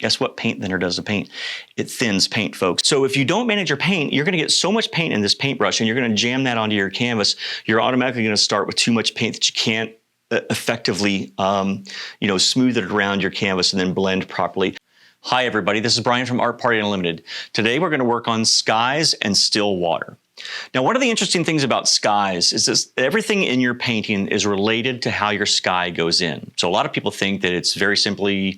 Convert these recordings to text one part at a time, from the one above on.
Guess what paint thinner does to paint? It thins paint, folks. So if you don't manage your paint, you're going to get so much paint in this paintbrush, and you're going to jam that onto your canvas. You're automatically going to start with too much paint that you can't effectively, smooth it around your canvas and then blend properly. Hi, everybody. This is Brian from Art Party Unlimited. Today, we're going to work on skies and still water. Now, one of the interesting things about skies is this: everything in your painting is related to how your sky goes in. So a lot of people think that it's very simply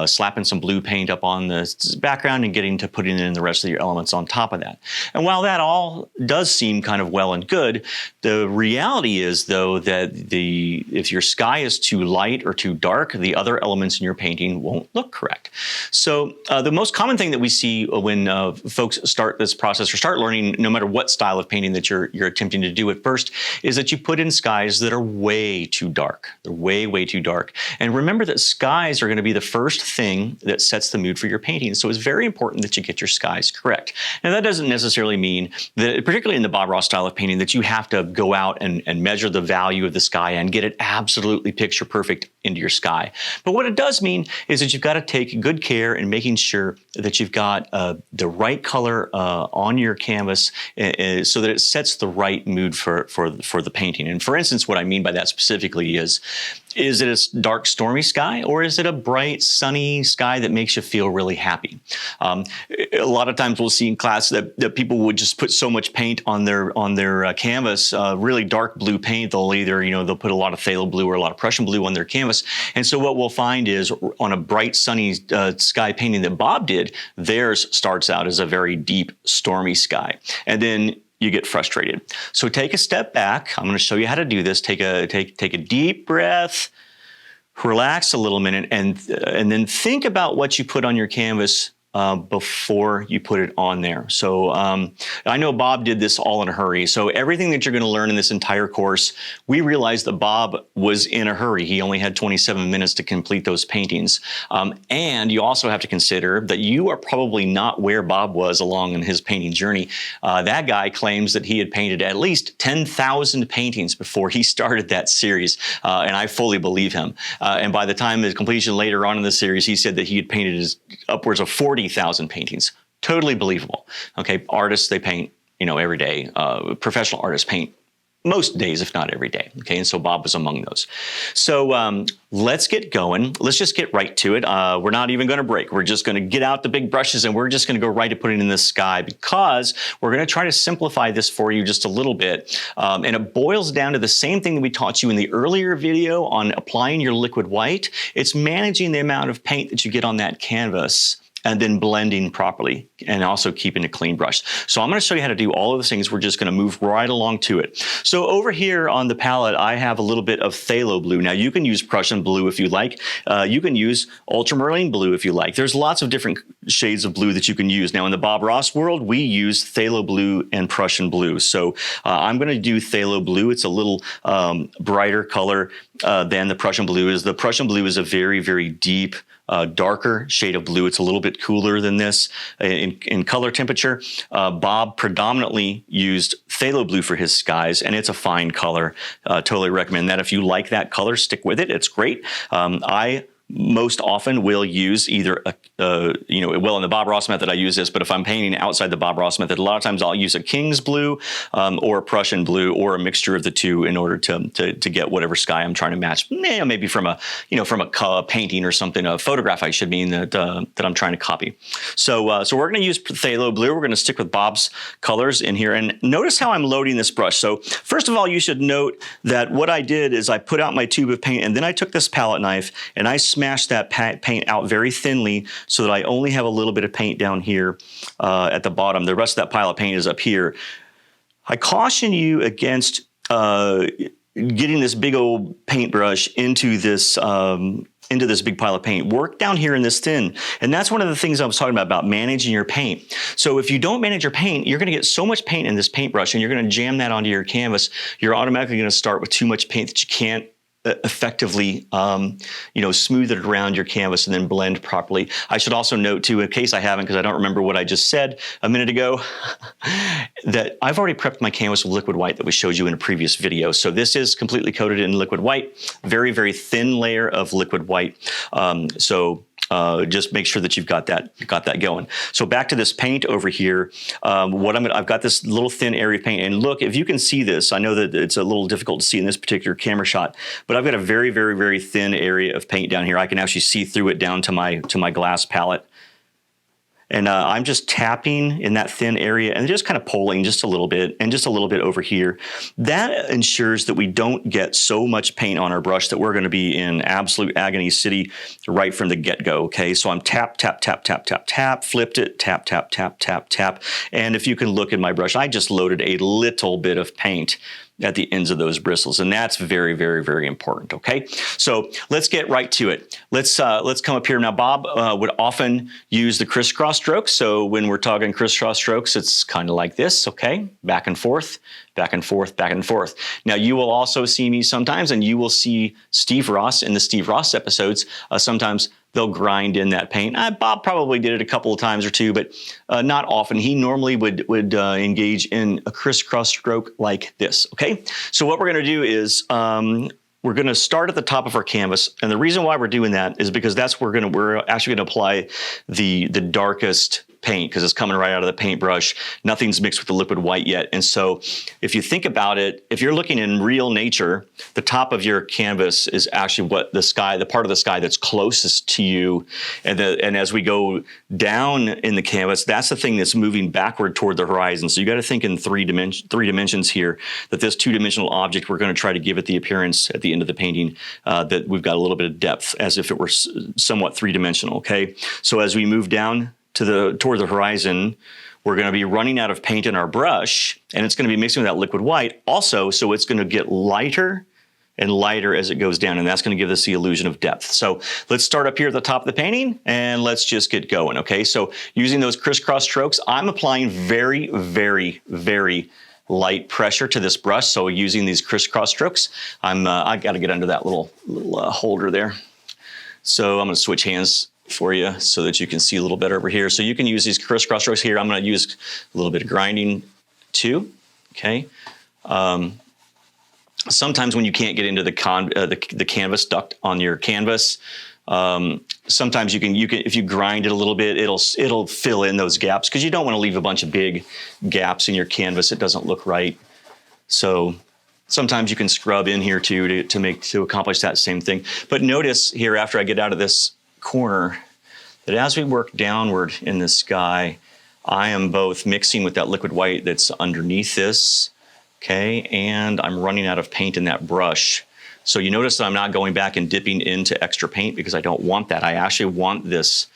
slapping some blue paint up on the background and getting to putting in the rest of your elements on top of that. And while that all does seem kind of well and good, the reality is, though, that if your sky is too light or too dark, the other elements in your painting won't look correct. So the most common thing that we see when folks start this process or start learning, no matter what style of painting that you're attempting to do at first, is that you put in skies that are way too dark. They're way too dark. And remember that skies are going to be the first thing that sets the mood for your painting. So it's very important that you get your skies correct. Now, that doesn't necessarily mean that, particularly in the Bob Ross style of painting, that you have to go out and measure the value of the sky and get it absolutely picture perfect into your sky. But what it does mean is that you've got to take good care in making sure that you've got the right color on your canvas so that it sets the right mood for the painting. And for instance, what I mean by that specifically is it a dark, stormy sky, or is it a bright, sunny sky that makes you feel really happy? A lot of times we'll see in class that people would just put so much paint on their canvas, really dark blue paint. They'll put a lot of phthalo blue or a lot of Prussian blue on their canvas. And so what we'll find is on a bright, sunny sky painting that Bob did, theirs starts out as a very deep, stormy sky. And then you get frustrated. So take a step back. I'm going to show you how to do this. Take a deep breath, relax a little minute, and then think about what you put on your canvas before you put it on there. So I know Bob did this all in a hurry. So everything that you're going to learn in this entire course, we realized that Bob was in a hurry. He only had 27 minutes to complete those paintings. And you also have to consider that you are probably not where Bob was along in his painting journey. That guy claims that he had painted at least 10,000 paintings before he started that series. And I fully believe him. And by the time of completion later on in the series, he said that he had painted upwards of 40,000 paintings. Totally believable. Okay, artists, they paint, every day. Professional artists paint most days, if not every day. Okay, and so Bob was among those. So let's get going. Let's just get right to it. We're not even going to break. We're just going to get out the big brushes and we're just going to go right to putting in the sky, because we're going to try to simplify this for you just a little bit. And it boils down to the same thing that we taught you in the earlier video on applying your liquid white. It's managing the amount of paint that you get on that canvas and then blending properly and also keeping a clean brush. So I'm going to show you how to do all of those things. We're just going to move right along to it. So over here on the palette, I have a little bit of phthalo blue. Now you can use Prussian blue if you like. You can use ultramarine blue if you like. There's lots of different shades of blue that you can use. Now in the Bob Ross world, we use phthalo blue and Prussian blue. So I'm going to do phthalo blue. It's a little brighter color than the Prussian blue is. The Prussian blue is a very, very deep, darker shade of blue. It's a little bit cooler than this in color temperature. Bob predominantly used phthalo blue for his skies, and it's a fine color. Totally recommend that. If you like that color, stick with it. It's great. I most often will use either in the Bob Ross method I use this, but if I'm painting outside the Bob Ross method, a lot of times I'll use a King's blue or a Prussian blue or a mixture of the two in order to get whatever sky I'm trying to match. Maybe from a painting or something, a photograph I should mean that I'm trying to copy. So we're going to use phthalo blue. We're going to stick with Bob's colors in here, and notice how I'm loading this brush. So first of all, you should note that what I did is I put out my tube of paint, and then I took this palette knife and I smash that paint out very thinly so that I only have a little bit of paint down here at the bottom. The rest of that pile of paint is up here. I caution you against getting this big old paintbrush into this big pile of paint. Work down here in this thin. And that's one of the things I was talking about managing your paint. So if you don't manage your paint, you're going to get so much paint in this paintbrush and you're going to jam that onto your canvas. You're automatically going to start with too much paint that you can't effectively, smooth it around your canvas and then blend properly. I should also note too, in case I haven't, because I don't remember what I just said a minute ago, that I've already prepped my canvas with liquid white that we showed you in a previous video. So this is completely coated in liquid white, very, very thin layer of liquid white. So just make sure that you've got that going. So back to this paint over here. I've got this little thin area of paint, and look, if you can see this, I know that it's a little difficult to see in this particular camera shot, but I've got a very, very, very thin area of paint down here. I can actually see through it down to my glass palette. And I'm just tapping in that thin area and just kind of pulling just a little bit and just a little bit over here. That ensures that we don't get so much paint on our brush that we're going to be in absolute agony city right from the get-go, okay? So I'm tap, tap, tap, tap, tap, tap, flipped it, tap, tap, tap, tap, tap. And if you can look at my brush, I just loaded a little bit of paint at the ends of those bristles, and that's very, very, very important, okay? So let's get right to it. Let's come up here. Now, Bob would often use the crisscross strokes, so when we're talking crisscross strokes, it's kind of like this, okay? Back and forth, back and forth, back and forth. Now, you will also see me sometimes, and you will see Steve Ross in the Steve Ross episodes, sometimes they'll grind in that paint. Bob probably did it a couple of times or two, but not often. He normally would engage in a crisscross stroke like this, okay? So what we're gonna do is we're gonna start at the top of our canvas, and the reason why we're doing that is because that's where we're actually gonna apply the darkest paint, because it's coming right out of the paintbrush. Nothing's mixed with the liquid white yet. And so if you think about it, if you're looking in real nature, the top of your canvas is actually what the part of the sky that's closest to you. And as we go down in the canvas, that's the thing that's moving backward toward the horizon. So you got to think in three dimensions here, that this two-dimensional object, we're going to try to give it the appearance at the end of the painting that we've got a little bit of depth, as if it were somewhat three-dimensional, okay? So as we move down toward the horizon, we're going to be running out of paint in our brush, and it's going to be mixing with that liquid white also, so it's going to get lighter and lighter as it goes down, and that's going to give us the illusion of depth. So let's start up here at the top of the painting, and let's just get going, okay? So using those crisscross strokes, I'm applying very, very, very light pressure to this brush, so using these crisscross strokes, I got to get under that little holder there. So I'm going to switch hands for you so that you can see a little better over here. So you can use these crisscross strokes here. I'm going to use a little bit of grinding too, okay? Sometimes when you can't get into the canvas duct on your canvas, sometimes you can if you grind it a little bit, it'll fill in those gaps, because you don't want to leave a bunch of big gaps in your canvas. It doesn't look right. So sometimes you can scrub in here too to accomplish that same thing. But notice here, after I get out of this corner, that as we work downward in the sky, I am both mixing with that liquid white that's underneath this, okay, and I'm running out of paint in that brush. So you notice that I'm not going back and dipping into extra paint, because I don't want that. I actually want this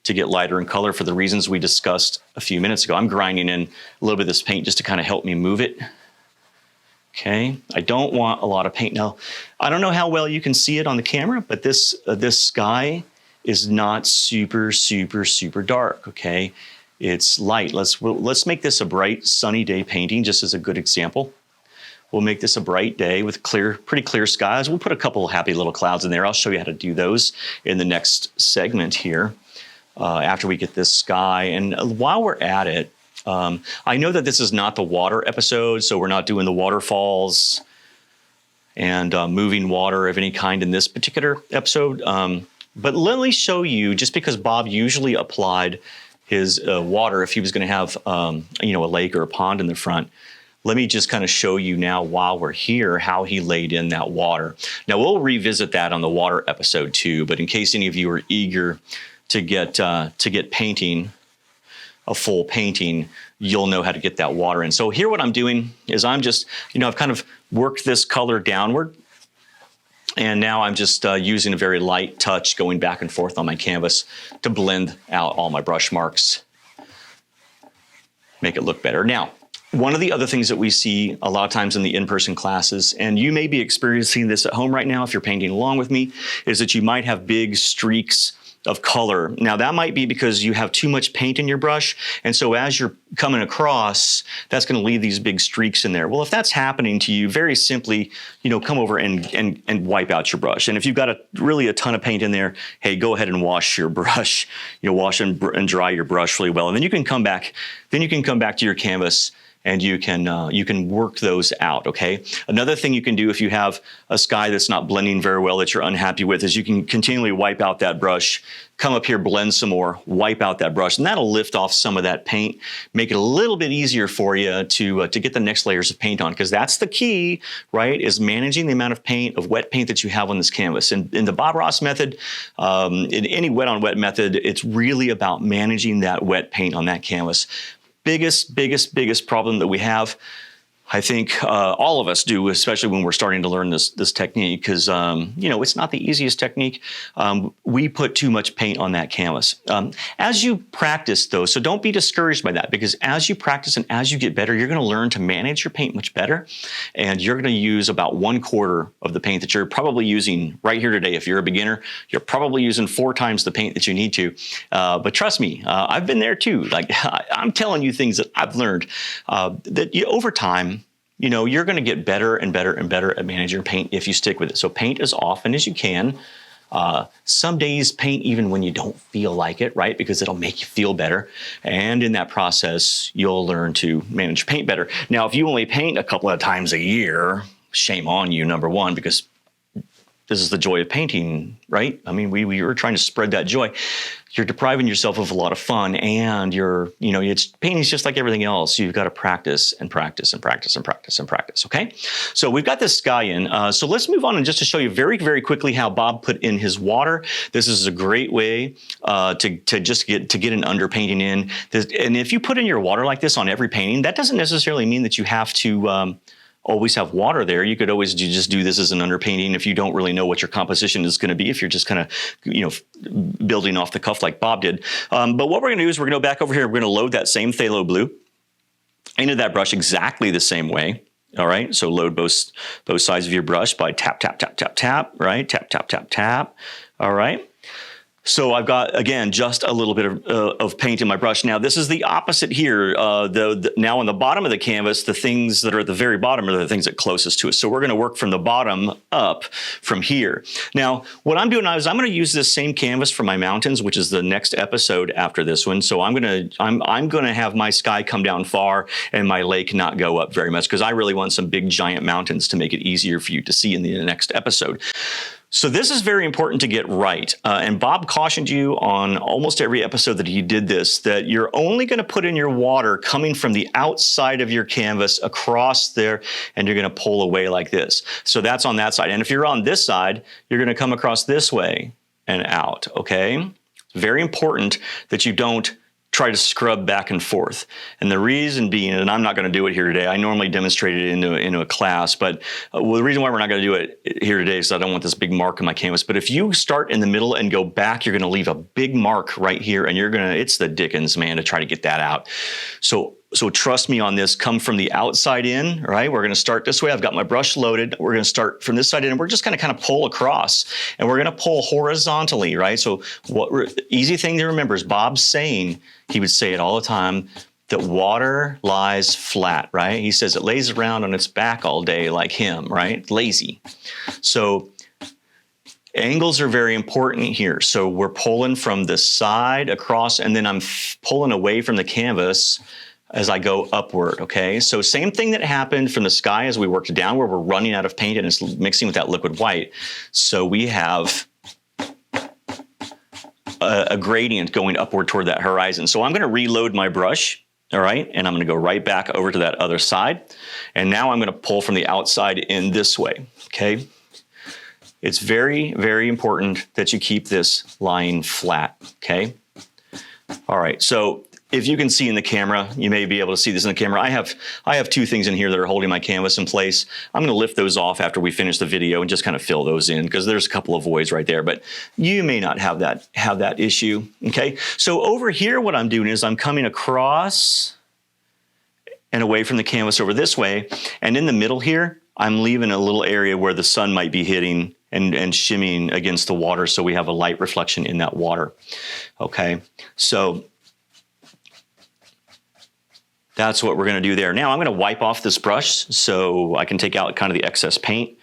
to get lighter in color for the reasons we discussed a few minutes ago. I'm grinding in a little bit of this paint just to kind of help me move it. Okay, I don't want a lot of paint. Now, I don't know how well you can see it on the camera, but this sky is not super, super, super dark, okay? It's light. Let's make this a bright, sunny day painting, just as a good example. We'll make this a bright day with pretty clear skies. We'll put a couple of happy little clouds in there. I'll show you how to do those in the next segment here after we get this sky. And while we're at it, I know that this is not the water episode, so we're not doing the waterfalls and moving water of any kind in this particular episode. But let me show you, just because Bob usually applied his water if he was going to have a lake or a pond in the front, let me just kind of show you now, while we're here, how he laid in that water. Now, we'll revisit that on the water episode too, but in case any of you are eager to get painting, a full painting, you'll know how to get that water in. So here what I'm doing is I'm just, I've kind of worked this color downward, and now I'm just using a very light touch going back and forth on my canvas to blend out all my brush marks, make it look better. Now, one of the other things that we see a lot of times in the in-person classes, and you may be experiencing this at home right now if you're painting along with me, is that you might have big streaks of color. Now, that might be because you have too much paint in your brush, and so as you're coming across, that's going to leave these big streaks in there. Well, if that's happening to you, very simply, come over and wipe out your brush. And if you've got really a ton of paint in there, hey, go ahead and wash your brush. Wash and dry your brush really well, and then you can come back. Then you can come back to your canvas and you can work those out, okay? Another thing you can do if you have a sky that's not blending very well that you're unhappy with is you can continually wipe out that brush, come up here, blend some more, wipe out that brush, and that'll lift off some of that paint, make it a little bit easier for you to get the next layers of paint on, because that's the key, right, is managing the amount of paint, of wet paint that you have on this canvas. And in the Bob Ross method, in any wet on wet method, it's really about managing that wet paint on that canvas. Biggest problem that we have, I think all of us do, especially when we're starting to learn this technique, because it's not the easiest technique. We put too much paint on that canvas. As you practice, though, so don't be discouraged by that, because as you practice and as you get better, you're going to learn to manage your paint much better, and you're going to use about 1/4 of the paint that you're probably using right here today. If you're a beginner, you're probably using 4 times the paint that you need to. But trust me, I've been there too. Like I'm telling you things that I've learned over time. You're going to get better and better and better at managing your paint if you stick with it. So paint as often as you can. Some days paint even when you don't feel like it, right? Because it'll make you feel better. And in that process, you'll learn to manage paint better. Now, if you only paint a couple of times a year, shame on you, number one, because this is the joy of painting, right? I mean, we were trying to spread that joy. You're depriving yourself of a lot of fun, and painting's just like everything else. You've got to practice and practice and practice and practice and practice, okay? So we've got this sky in. So let's move on and just to show you very, very quickly how Bob put in his water. This is a great way to get an underpainting in. And if you put in your water like this on every painting, that doesn't necessarily mean that you have to always have water there. You could always just do this as an underpainting if you don't really know what your composition is going to be, if you're just kind of, building off the cuff like Bob did. But what we're going to do is we're going to go back over here. We're going to load that same phthalo blue into that brush exactly the same way. All right. So load both sides of your brush by tap, tap, tap, tap, tap, right? Tap, tap, tap, tap. All right. So I've got, again, just a little bit of paint in my brush. Now, this is the opposite here. Now on the bottom of the canvas, the things that are at the very bottom are the things that are closest to us. So we're going to work from the bottom up from here. Now, what I'm doing now is I'm going to use this same canvas for my mountains, which is the next episode after this one. So I'm going to have my sky come down far and my lake not go up very much, because I really want some big giant mountains to make it easier for you to see in the next episode. So this is very important to get right. And Bob cautioned you on almost every episode that he did this, that you're only going to put in your water coming from the outside of your canvas across there, and you're going to pull away like this. So that's on that side. And if you're on this side, you're going to come across this way and out, okay? Very important that you don't try to scrub back and forth. And the reason being, and I'm not going to do it here today, I normally demonstrate it into a class, but the reason why we're not going to do it here today is I don't want this big mark on my canvas. But if you start in the middle and go back, you're going to leave a big mark right here, and it's the dickens, man, to try to get that out. So trust me on this. Come from the outside in, right? We're going to start this way. I've got my brush loaded. We're going to start from this side in, and we're just going to kind of pull across, and we're going to pull horizontally, right? So easy thing to remember is Bob's saying, he would say it all the time, that water lies flat, right? He says it lays around on its back all day like him, right? Lazy. So angles are very important here. So we're pulling from the side across, and then I'm pulling away from the canvas as I go upward, okay? So same thing that happened from the sky as we worked down, where we're running out of paint and it's mixing with that liquid white. So we have a gradient going upward toward that horizon. So I'm going to reload my brush, all right? And I'm going to go right back over to that other side. And now I'm going to pull from the outside in this way, okay? It's very, very important that you keep this lying flat, okay? All right, so if you can see in the camera, you may be able to see this in the camera. I have 2 things in here that are holding my canvas in place. I'm going to lift those off after we finish the video and just kind of fill those in, because there's a couple of voids right there, but you may not have that issue, okay? So over here, what I'm doing is I'm coming across and away from the canvas over this way, and in the middle here, I'm leaving a little area where the sun might be hitting and shimmying against the water, so we have a light reflection in that water, okay? So that's what we're going to do there. Now I'm going to wipe off this brush so I can take out kind of the excess paint.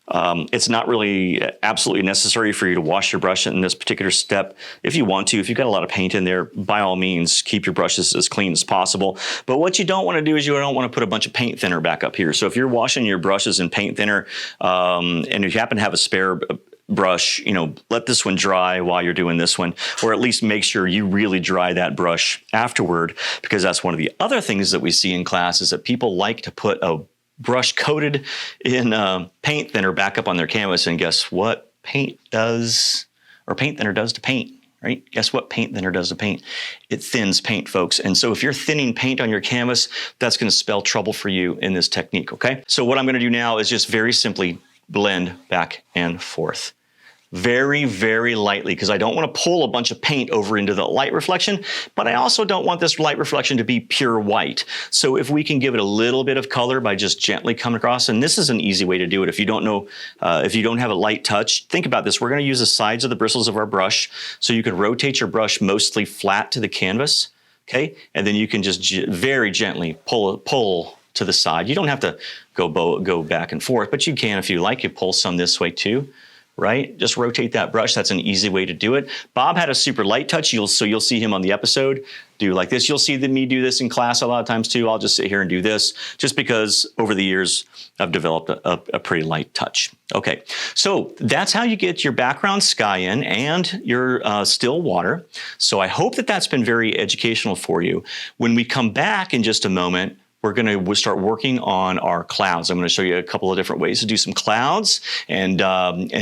It's not really absolutely necessary for you to wash your brush in this particular step. If you want to, if you've got a lot of paint in there, by all means, keep your brushes as clean as possible. But what you don't want to do is you don't want to put a bunch of paint thinner back up here. So if you're washing your brushes in paint thinner, and if you happen to have a spare brush, let this one dry while you're doing this one, or at least make sure you really dry that brush afterward, because that's one of the other things that we see in class is that people like to put a brush coated in paint thinner back up on their canvas, and guess what paint thinner does to paint, right? Guess what paint thinner does to paint? It thins paint, folks. And so if you're thinning paint on your canvas, that's going to spell trouble for you in this technique, okay? So what I'm going to do now is just very simply blend back and forth. Very, very lightly, because I don't want to pull a bunch of paint over into the light reflection, but I also don't want this light reflection to be pure white. So if we can give it a little bit of color by just gently coming across, and this is an easy way to do it. If you don't know, if you don't have a light touch, think about this. We're going to use the sides of the bristles of our brush, so you can rotate your brush mostly flat to the canvas, okay? And then you can just very gently pull to the side. You don't have to go back and forth, but you can if you like. You pull some this way too. Right? Just rotate that brush. That's an easy way to do it. Bob had a super light touch. You'll see him on the episode do like this. You'll see me do this in class a lot of times too. I'll just sit here and do this just because over the years I've developed a pretty light touch. Okay, so that's how you get your background sky in and your still water. So I hope that that's been very educational for you. When we come back in just a moment, we're going to start working on our clouds. I'm going to show you a couple of different ways to do some clouds, and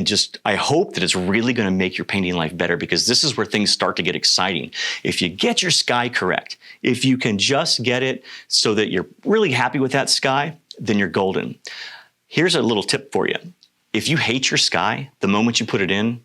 just I hope that it's really going to make your painting life better, because this is where things start to get exciting. If you get your sky correct, if you can just get it so that you're really happy with that sky, then you're golden. Here's a little tip for you. If you hate your sky the moment you put it in,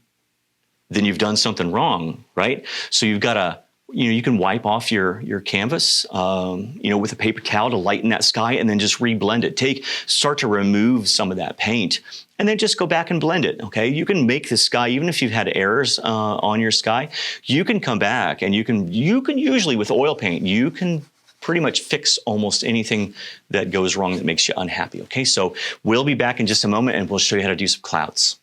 then you've done something wrong, right? So you've got to you can wipe off your canvas, with a paper towel to lighten that sky, and then just reblend it. Start to remove some of that paint, and then just go back and blend it, okay? You can make the sky, even if you've had errors on your sky, you can come back and you can usually with oil paint, you can pretty much fix almost anything that goes wrong that makes you unhappy, okay? So we'll be back in just a moment and we'll show you how to do some clouds.